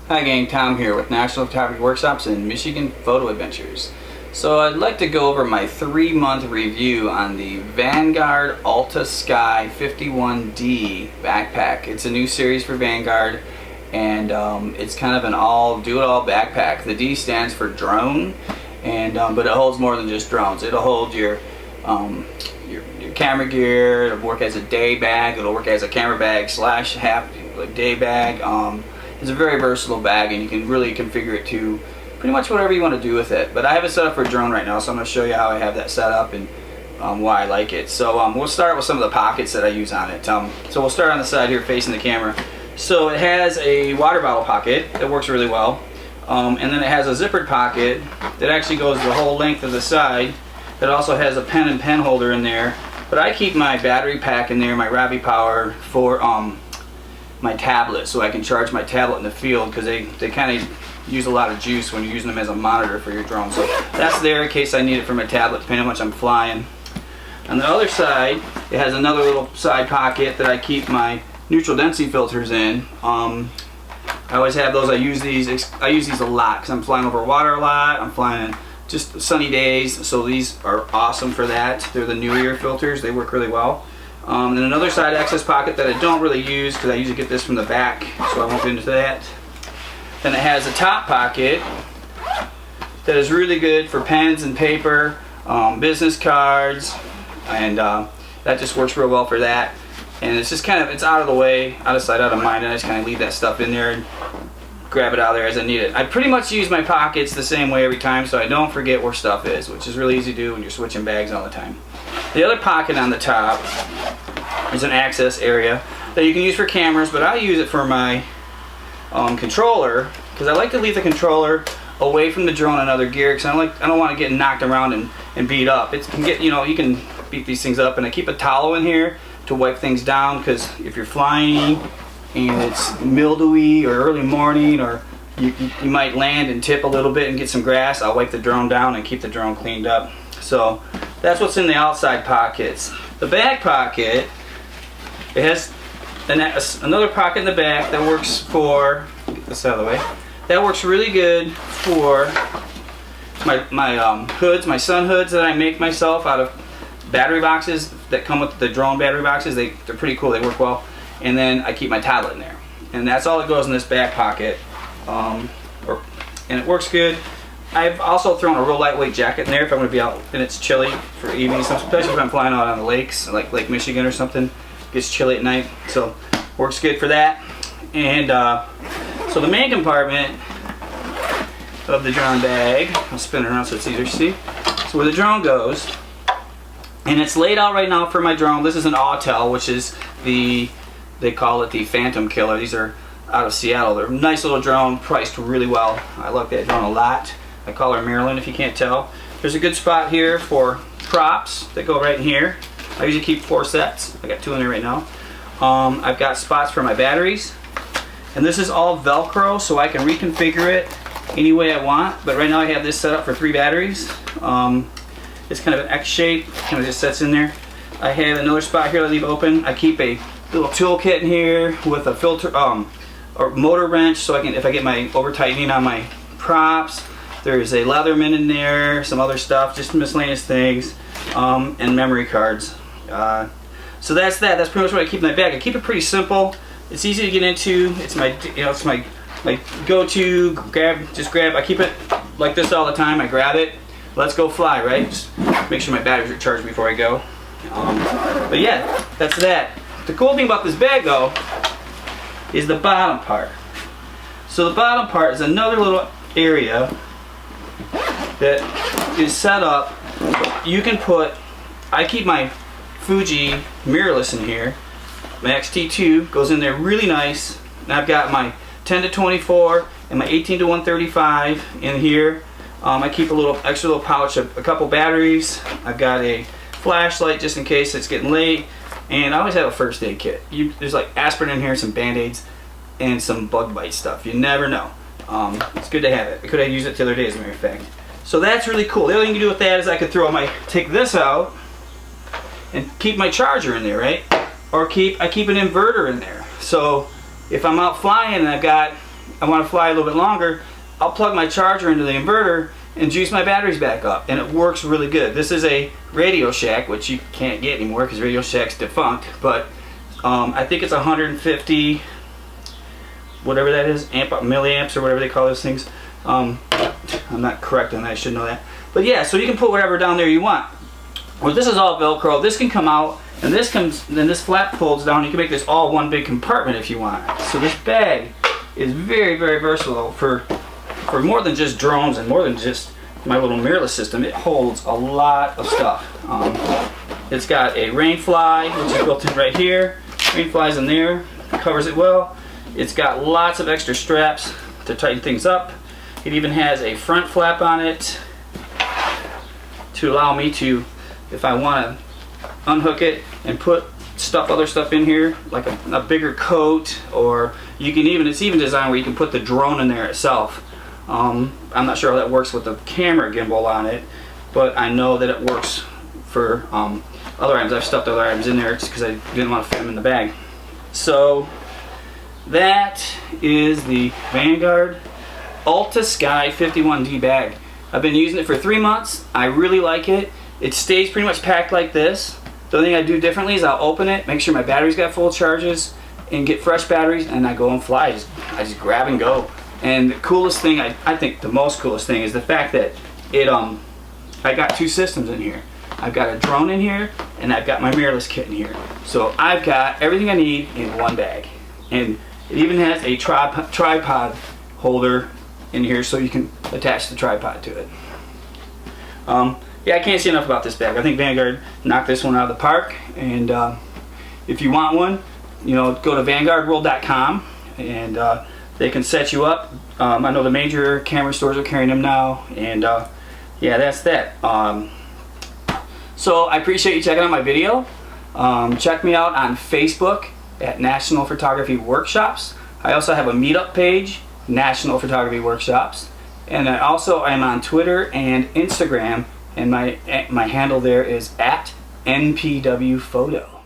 Hi gang, Tom here with National Photography Workshops and Michigan Photo Adventures. So I'd like to go over my 3-month review on the Vanguard Alta Sky 51D backpack. It's a new series for Vanguard, and it's kind of an do-it-all backpack. The D stands for drone, and but it holds more than just drones. It'll hold your camera gear. It'll work as a day bag. It'll work as a camera bag slash day bag. It's a very versatile bag, and you can really configure it to pretty much whatever you want to do with it. But I have it set up for drone right now, so I'm going to show you how I have that set up and why I like it. So we'll start with some of the pockets that I use on it. So we'll start on the side here facing the camera. So it has a water bottle pocket that works really well, and then it has a zippered pocket that actually goes the whole length of the side. It also has a pen and pen holder in there, but I keep my battery pack in there, my Ravi Power, for my tablet, so I can charge my tablet in the field, because they kind of use a lot of juice when you're using them as a monitor for your drone. So that's there in case I need it for my tablet, depending on how much I'm flying. On the other side, it has another little side pocket that I keep my neutral density filters in. I always have those. I use these a lot because I'm flying over water a lot. I'm flying in just sunny days, so these are awesome for that. They're the New Year filters. They work really well. And another side access pocket that I don't really use because I usually get this from the back, so I won't get into that. Then it has a top pocket that is really good for pens and paper, business cards, and that just works real well for that. And it's just it's out of the way, out of sight, out of mind, and I just kind of leave that stuff in there and grab it out of there as I need it. I pretty much use my pockets the same way every time, so I don't forget where stuff is, which is really easy to do when you're switching bags all the time. The other pocket on the top is an access area that you can use for cameras, but I use it for my controller, because I like to leave the controller away from the drone and other gear, because I don't want to get knocked around and beat up. It can get, you can beat these things up, and I keep a towel in here to wipe things down, because if you're flying and it's mildewy or early morning, or you might land and tip a little bit and get some grass, I'll wipe the drone down and keep the drone cleaned up. So that's what's in the outside pockets. The back pocket, it has another pocket in the back that works for, get this out of the way, that works really good for my hoods, my sun hoods that I make myself out of battery boxes that come with the drone battery boxes. They're pretty cool, they work well. And then I keep my tablet in there. And that's all that goes in this back pocket. And it works good. I've also thrown a real lightweight jacket in there if I'm going to be out and it's chilly for evenings, especially if I'm flying out on the lakes, like Lake Michigan or something. It gets chilly at night, so works good for that. And so the main compartment of the drone bag, I'll spin it around so it's easier to see. So where the drone goes, and it's laid out right now for my drone. This is an Autel, which is they call it the Phantom Killer. These are out of Seattle. They're a nice little drone, priced really well. I like that drone a lot. I call her Maryland if you can't tell. There's a good spot here for props that go right in here. I usually keep 4 sets. I got 2 in there right now. I've got spots for my batteries. And this is all Velcro, so I can reconfigure it any way I want. But right now I have this set up for 3 batteries. It's kind of an X shape, kind of just sets in there. I have another spot here that I leave open. I keep a little toolkit in here with a filter, or motor wrench, so I can, if I get my over tightening on my props. There's a Leatherman in there, some other stuff, just miscellaneous things, and memory cards. So that's that. That's pretty much what I keep in my bag. I keep it pretty simple. It's easy to get into. It's my, it's my go-to. Just grab. I keep it like this all the time. I grab it. Let's go fly, right? Just make sure my batteries are charged before I go. But yeah, that's that. The cool thing about this bag, though, is the bottom part. So the bottom part is another little area that is set up. You can put, I keep my Fuji mirrorless in here. My XT2 goes in there really nice. And I've got my 10 to 24 and my 18 to 135 in here. I keep a little extra little pouch of a couple batteries. I've got a flashlight just in case it's getting late. And I always have a first aid kit. There's like aspirin in here, some band-aids, and some bug bite stuff. You never know. It's good to have it. I could have used it the other day, as a matter of fact. So that's really cool. The other thing you can do with that is I could take this out and keep my charger in there, right? Or I keep an inverter in there. So if I'm out flying and I've got I want to fly a little bit longer, I'll plug my charger into the inverter and juice my batteries back up, and it works really good. This is a Radio Shack, which you can't get anymore because Radio Shack's defunct, but I think it's 150, whatever that is, milliamps or whatever they call those things. I'm not correct on that, I should know that. But yeah, so you can put whatever down there you want. Well, this is all Velcro. This can come out, and this comes, then this flap folds down. You can make this all one big compartment if you want. So this bag is very, very versatile for more than just drones and more than just my little mirrorless system. It holds a lot of stuff. It's got a rain fly, which is built in right here. Rain flies in there, covers it well. It's got lots of extra straps to tighten things up. It even has a front flap on it to allow me to, if I want to unhook it and put other stuff in here, like a bigger coat, or you can even, it's even designed where you can put the drone in there itself. I'm not sure how that works with the camera gimbal on it, but I know that it works for other items. I've stuffed other items in there just because I didn't want to fit them in the bag. So that is the Vanguard Alta Sky 51D bag. I've been using it for 3 months. I really like it. It stays pretty much packed like this. The only thing I do differently is I'll open it, make sure my batteries got full charges, and get fresh batteries, and I go and fly. I just grab and go. And the coolest thing, I think the most coolest thing, is the fact that I got 2 systems in here. I've got a drone in here, and I've got my mirrorless kit in here. So I've got everything I need in one bag. And it even has a tripod holder in here so you can attach the tripod to it. Yeah, I can't say enough about this bag. I think Vanguard knocked this one out of the park. And if you want one, you know, go to vanguardworld.com and they can set you up. I know the major camera stores are carrying them now, and yeah, that's that. So I appreciate you checking out my video. Check me out on Facebook at National Photography Workshops. I also have a meetup page, National Photography Workshops, and I also am on Twitter and Instagram, and my handle there is @NPWPhoto.